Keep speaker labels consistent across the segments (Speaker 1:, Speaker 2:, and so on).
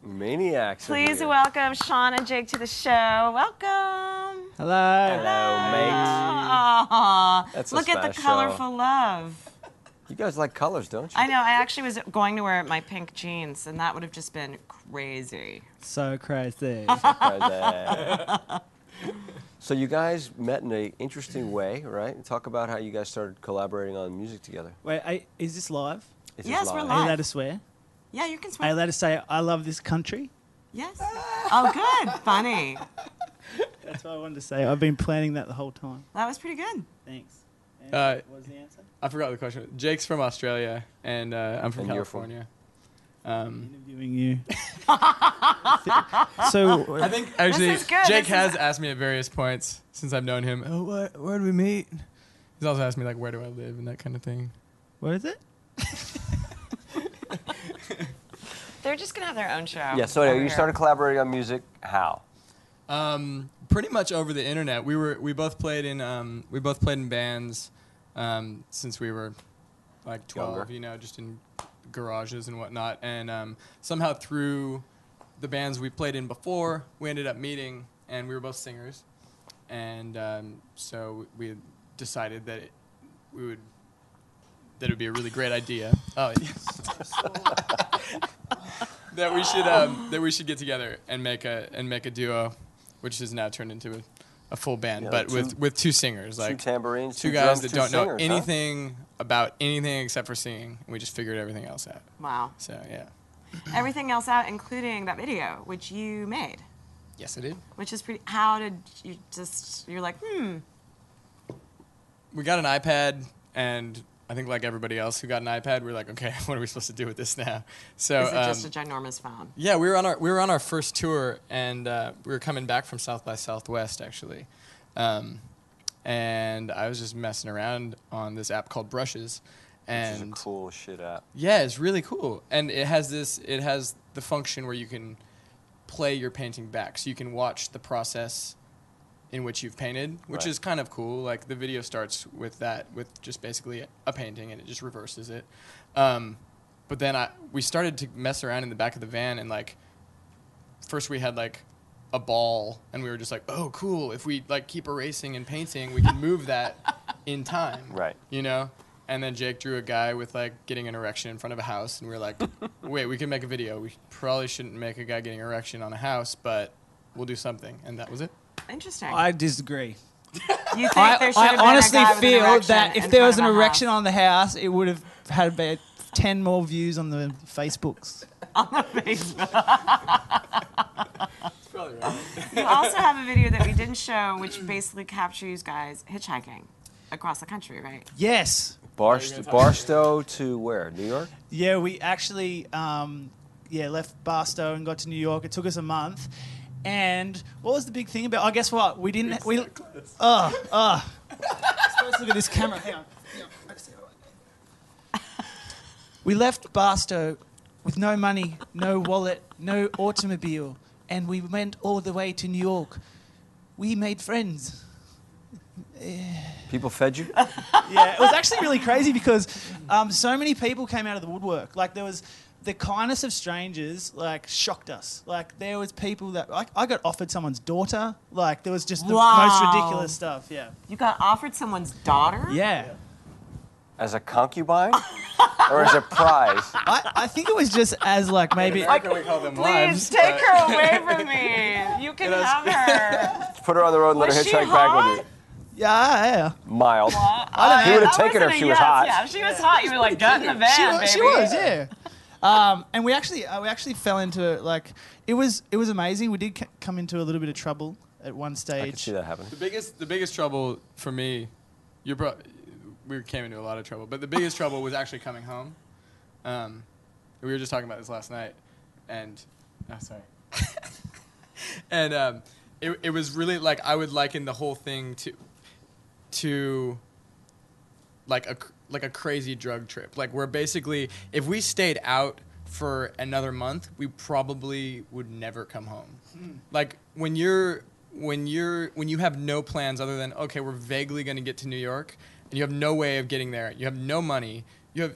Speaker 1: Maniacs.
Speaker 2: Please welcome Shawn and Jake to the show. Welcome.
Speaker 3: Hello.
Speaker 1: Hello, mate.
Speaker 2: Aw,
Speaker 1: That's a
Speaker 2: look at the
Speaker 1: special.
Speaker 2: colorful love.
Speaker 1: You guys like colors, don't you?
Speaker 2: I know. I actually was going to wear my pink jeans, and that would have just been crazy.
Speaker 3: So crazy.
Speaker 1: So you guys met in an interesting way, right? Talk about how you guys started collaborating on music together.
Speaker 3: Wait, is this live?
Speaker 1: Is
Speaker 2: Yes,
Speaker 1: this
Speaker 2: we're
Speaker 3: Are you
Speaker 2: live.
Speaker 3: allowed to swear?
Speaker 2: Yeah, you can
Speaker 3: Are you
Speaker 2: swear.
Speaker 3: allowed to say, I love this country?
Speaker 2: Yes. Oh, good. Funny.
Speaker 3: That's what I wanted to say. I've been planning that the whole time.
Speaker 2: That was pretty good.
Speaker 3: Thanks. And
Speaker 4: Uh,
Speaker 3: what was the answer?
Speaker 4: I forgot the question. Jake's from Australia, and I'm from
Speaker 1: And you're from?
Speaker 4: California.
Speaker 3: Interviewing you. So,
Speaker 4: I think actually
Speaker 2: is good.
Speaker 4: Jake
Speaker 2: This is-
Speaker 4: has asked me at various points since I've known him. Oh, where do we meet? He's also asked me like, where do I live and that kind of thing.
Speaker 3: what is it?
Speaker 2: They're just gonna have their own show.
Speaker 1: Yeah. So anyway,
Speaker 2: over
Speaker 1: you
Speaker 2: here.
Speaker 1: started collaborating on music. How?
Speaker 4: Pretty much over the internet. We both played in bands since we were like 12.
Speaker 1: Younger.
Speaker 4: You know, just in garages and whatnot. And somehow through the bands we played in before, we ended up meeting, and we were both singers. And so we decided that it would be a really great idea. Oh, that we should get together and make a duo, which has now turned into a full band,
Speaker 1: Yeah,
Speaker 4: but
Speaker 1: two-
Speaker 4: with two singers, like
Speaker 1: two tambourines,
Speaker 4: two
Speaker 1: two
Speaker 4: guys
Speaker 1: drums,
Speaker 4: that
Speaker 1: two
Speaker 4: don't know
Speaker 1: singers, huh?
Speaker 4: anything about anything except for singing. And we just figured everything else out.
Speaker 2: Wow.
Speaker 4: So yeah,
Speaker 2: Everything else out, including that video, which you made.
Speaker 4: yes, I did.
Speaker 2: Which is pretty. How did you just? You're like,
Speaker 4: We got an iPad, and I think like everybody else who got an iPad, we're like, okay, what are we supposed to do with this now? So
Speaker 2: Is it just a ginormous phone?
Speaker 4: yeah, we were on our first tour, and we were coming back from South by Southwest actually, and I was just messing around on this app called Brushes,
Speaker 1: Which is a
Speaker 4: and
Speaker 1: cool shit app.
Speaker 4: yeah, it's really cool, and it has the function where you can play your painting back, so you can watch the process in which you've painted, which
Speaker 1: Right.
Speaker 4: is kind of cool. Like the video starts with just basically a painting, and it just reverses it. But then we started to mess around in the back of the van, and like first we had like a ball, and we were just like, oh, cool. If we like keep erasing and painting, we can move that in time.
Speaker 1: Right.
Speaker 4: You know? And then Jake drew a guy with like getting an erection in front of a house, and we were like, wait, we can make a video. We probably shouldn't make a guy getting an erection on a house, but we'll do something. And that was it.
Speaker 2: Interesting.
Speaker 3: I disagree.
Speaker 2: You think there should have
Speaker 3: I
Speaker 2: been
Speaker 3: honestly
Speaker 2: a guy with an
Speaker 3: feel
Speaker 2: erection
Speaker 3: that if
Speaker 2: in
Speaker 3: there
Speaker 2: front
Speaker 3: was
Speaker 2: of
Speaker 3: an
Speaker 2: a
Speaker 3: erection
Speaker 2: house?
Speaker 3: on the house, it would have had about 10 more views on the Facebooks.
Speaker 2: Facebook.
Speaker 4: That's probably right.
Speaker 2: You also have a video that we didn't show, which basically captures guys hitchhiking across the country, right?
Speaker 3: Yes.
Speaker 1: Barstow to where? New York?
Speaker 3: Yeah, we actually left Barstow and got to New York. It took us a month. And what was the big thing about? Oh, guess what? We didn't. Supposed to look at this camera. Hang on. We left Barstow with no money, no wallet, no automobile, and we went all the way to New York. We made friends.
Speaker 1: People fed you?
Speaker 3: Yeah, it was actually really crazy because so many people came out of the woodwork. Like there was the kindness of strangers, like shocked us. Like there was people that I got offered someone's daughter. Like there was just the
Speaker 2: Wow.
Speaker 3: most ridiculous stuff. Yeah.
Speaker 2: You got offered someone's daughter?
Speaker 3: Yeah.
Speaker 1: As a concubine? Or as a prize?
Speaker 3: I think it was just as like maybe.
Speaker 4: In America, we call them
Speaker 2: Please
Speaker 4: wives,
Speaker 2: take
Speaker 4: but-
Speaker 2: her away from me. You can have her.
Speaker 1: Put her on the road and let her
Speaker 2: Was she
Speaker 1: hitchhike back
Speaker 2: hot?
Speaker 1: with you.
Speaker 3: Yeah.
Speaker 1: Mild.
Speaker 3: I don't
Speaker 1: He
Speaker 3: know.
Speaker 1: would have
Speaker 2: That
Speaker 1: taken her if
Speaker 2: wasn't
Speaker 1: she
Speaker 2: a
Speaker 1: was
Speaker 2: yes.
Speaker 1: hot.
Speaker 2: Yeah, if she was hot, you were like, gut in the van, baby.
Speaker 3: She was, yeah. And we actually fell into like it was amazing. We did come into a little bit of trouble at one
Speaker 1: I
Speaker 3: stage.
Speaker 1: could see that happen.
Speaker 4: The biggest trouble for me, we came into a lot of trouble, but the biggest trouble was actually coming home. We were just talking about this last night, and sorry. And it was really like I would liken the whole thing to like a crazy drug trip. Like where basically if we stayed out for another month, we probably would never come home. Like when you have no plans other than okay, we're vaguely going to get to New York, and you have no way of getting there. You have no money. You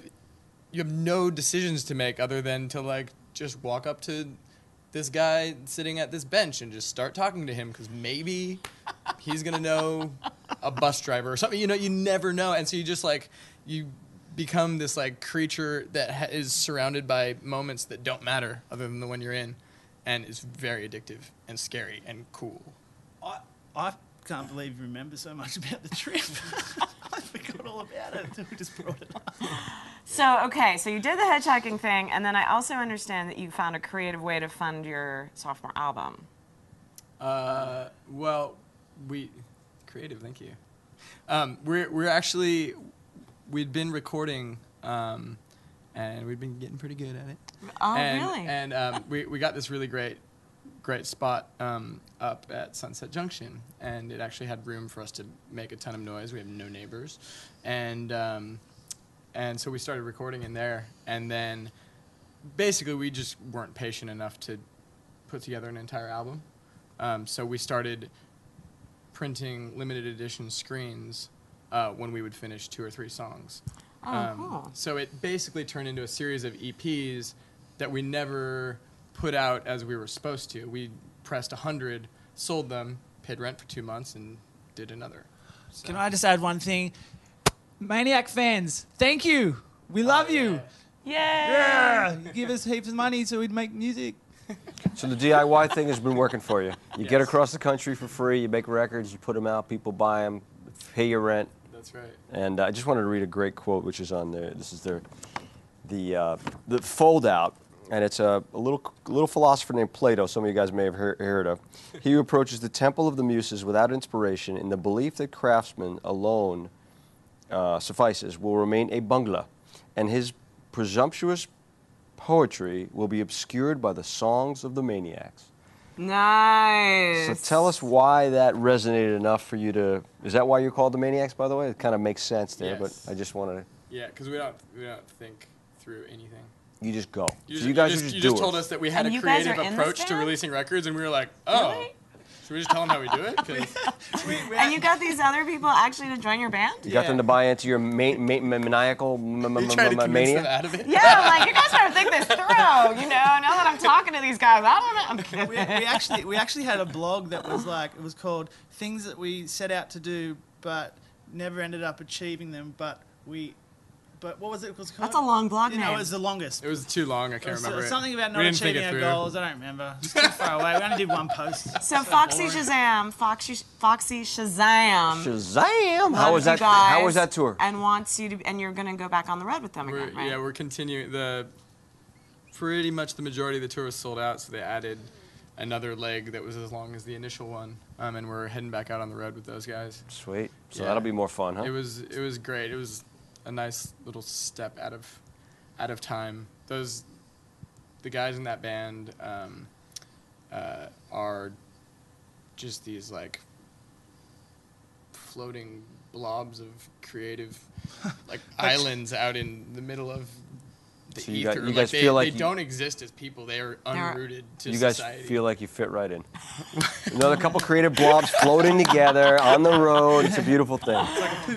Speaker 4: have no decisions to make other than to like just walk up to this guy sitting at this bench and just start talking to him because maybe he's gonna know a bus driver or something. You know, you never know, and so you just like you become this like creature that is surrounded by moments that don't matter other than the one you're in, and it's very addictive and scary and cool.
Speaker 3: I can't believe you remember so much about the trip. I forgot all about it until we just brought it up.
Speaker 2: So, okay, so you did the hitchhiking thing, and then I also understand that you found a creative way to fund your sophomore album.
Speaker 4: Well, creative. Thank you. We're actually we'd been recording, and we'd been getting pretty good at it.
Speaker 2: Oh,
Speaker 4: and,
Speaker 2: really?
Speaker 4: And we got this really great spot up at Sunset Junction, and it actually had room for us to make a ton of noise. We have no neighbors, and so we started recording in there, and then basically we just weren't patient enough to put together an entire album. So we started printing limited edition screens when we would finish 2 or 3 songs.
Speaker 2: Oh, cool.
Speaker 4: So it basically turned into a series of EPs that we never put out as we were supposed to. We pressed 100, sold them, paid rent for 2 months, and did another. So.
Speaker 3: Can I just add one thing? Maniac fans, thank you. We love you.
Speaker 2: Yay!
Speaker 3: Yeah. You give us heaps of money so we'd make music.
Speaker 1: So the DIY thing has been working for you. You
Speaker 4: Yes.
Speaker 1: get across the country for free, you make records, you put them out, people buy them, pay your rent.
Speaker 4: That's right.
Speaker 1: And I just wanted to read a great quote, which is on there. This is the fold out, and it's a little philosopher named Plato. Some of you guys may have heard of. He who approaches the temple of the muses without inspiration, in the belief that craftsman alone suffices, will remain a bungler, and his presumptuous poetry will be obscured by the songs of the maniacs.
Speaker 2: Nice.
Speaker 1: So tell us why that resonated enough for you to. Is that why you're called the Maniacs, by the way? It kind of makes sense there,
Speaker 4: Yes.
Speaker 1: but I just wanted to.
Speaker 4: Yeah, because we don't think through anything.
Speaker 1: You just go.
Speaker 4: You
Speaker 1: So you guys
Speaker 4: just,
Speaker 1: do
Speaker 4: you just
Speaker 1: it.
Speaker 4: told us that we had
Speaker 2: And
Speaker 4: a
Speaker 2: you guys
Speaker 4: creative
Speaker 2: are in this
Speaker 4: approach to
Speaker 2: band?
Speaker 4: releasing records, and we were like, oh,
Speaker 2: Really?
Speaker 4: should we just tell them how we do it? 'Cause
Speaker 2: And you got these other people actually to join your band?
Speaker 1: You got them to buy into your maniacal
Speaker 4: we tried to convince them
Speaker 1: mania.
Speaker 4: out of it.
Speaker 2: Yeah, I'm like, you guys better think this through. You know, now that I'm talking to these guys, I don't know. I'm kidding.
Speaker 3: We actually had a blog that was like, it was called Things That We Set Out to Do but Never Ended Up Achieving Them, but what was it called?
Speaker 2: That's a long blog
Speaker 3: You know,
Speaker 2: name.
Speaker 3: it was the longest.
Speaker 4: It was too long. I
Speaker 3: It
Speaker 4: can't
Speaker 3: was,
Speaker 4: remember it.
Speaker 3: something about
Speaker 4: We
Speaker 3: not
Speaker 4: didn't think
Speaker 3: achieving
Speaker 4: it
Speaker 3: our
Speaker 4: through.
Speaker 3: goals. I don't remember. It's too far away. We only did one post.
Speaker 2: So Foxy Shazam, Foxy Shazam.
Speaker 1: Shazam! How
Speaker 2: loves
Speaker 1: was
Speaker 2: you
Speaker 1: that? How was
Speaker 2: guys
Speaker 1: that tour?
Speaker 2: And wants you to, and you're gonna go back on the road with them again, right?
Speaker 4: Yeah, we're continuing. Pretty much the majority of the tour was sold out, so they added another leg that was as long as the initial one, and we're heading back out on the road with those guys.
Speaker 1: Sweet. So
Speaker 4: Yeah.
Speaker 1: that'll be more fun, huh?
Speaker 4: It was great. It was a nice little step out of time. The guys in that band are just these like floating blobs of creative like islands out in the middle of the
Speaker 1: So you
Speaker 4: ether.
Speaker 1: you guys
Speaker 4: they,
Speaker 1: feel like
Speaker 4: they
Speaker 1: you-
Speaker 4: don't exist as people. They are unrooted to
Speaker 1: You guys
Speaker 4: society.
Speaker 1: feel like you fit right in. Another couple creative blobs floating together on the road. It's a beautiful thing.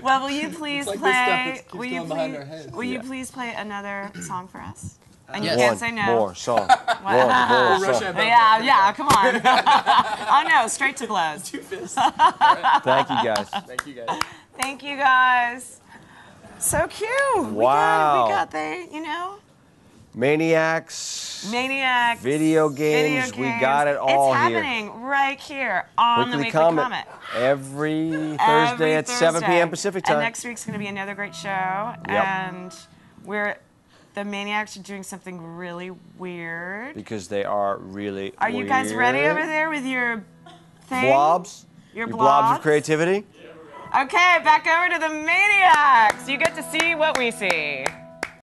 Speaker 2: Well, will you please
Speaker 4: like this stuff
Speaker 2: play?
Speaker 4: that keeps
Speaker 2: Will you
Speaker 4: going behind
Speaker 2: please?
Speaker 4: our heads.
Speaker 2: Will you
Speaker 1: Yeah.
Speaker 2: please play another song for us? And
Speaker 4: Yes.
Speaker 2: you can't say no.
Speaker 1: More song.
Speaker 2: Wow.
Speaker 1: More
Speaker 4: Rush
Speaker 1: song.
Speaker 4: Hour.
Speaker 2: Yeah, come on. Oh no, straight to blows.
Speaker 4: Two fists.
Speaker 1: Thank you guys.
Speaker 4: Thank you guys.
Speaker 2: Thank you guys. So cute.
Speaker 1: Wow.
Speaker 2: We got you know,
Speaker 1: Maniacs.
Speaker 2: Maniacs.
Speaker 1: Video games. We got it all
Speaker 2: It's
Speaker 1: here.
Speaker 2: happening right here on the Weekly Comet.
Speaker 1: Every
Speaker 2: Every
Speaker 1: Thursday at 7
Speaker 2: Thursday.
Speaker 1: p.m. Pacific time.
Speaker 2: And next week's going to be another great show.
Speaker 1: Yep.
Speaker 2: And the Maniacs are doing something really weird.
Speaker 1: Because they are really
Speaker 2: Are you guys ready over there with your thing?
Speaker 1: Blobs?
Speaker 2: Your
Speaker 1: blobs of
Speaker 2: blobs?
Speaker 1: creativity?
Speaker 2: Okay, back over to the Maniacs. You get to see what we see.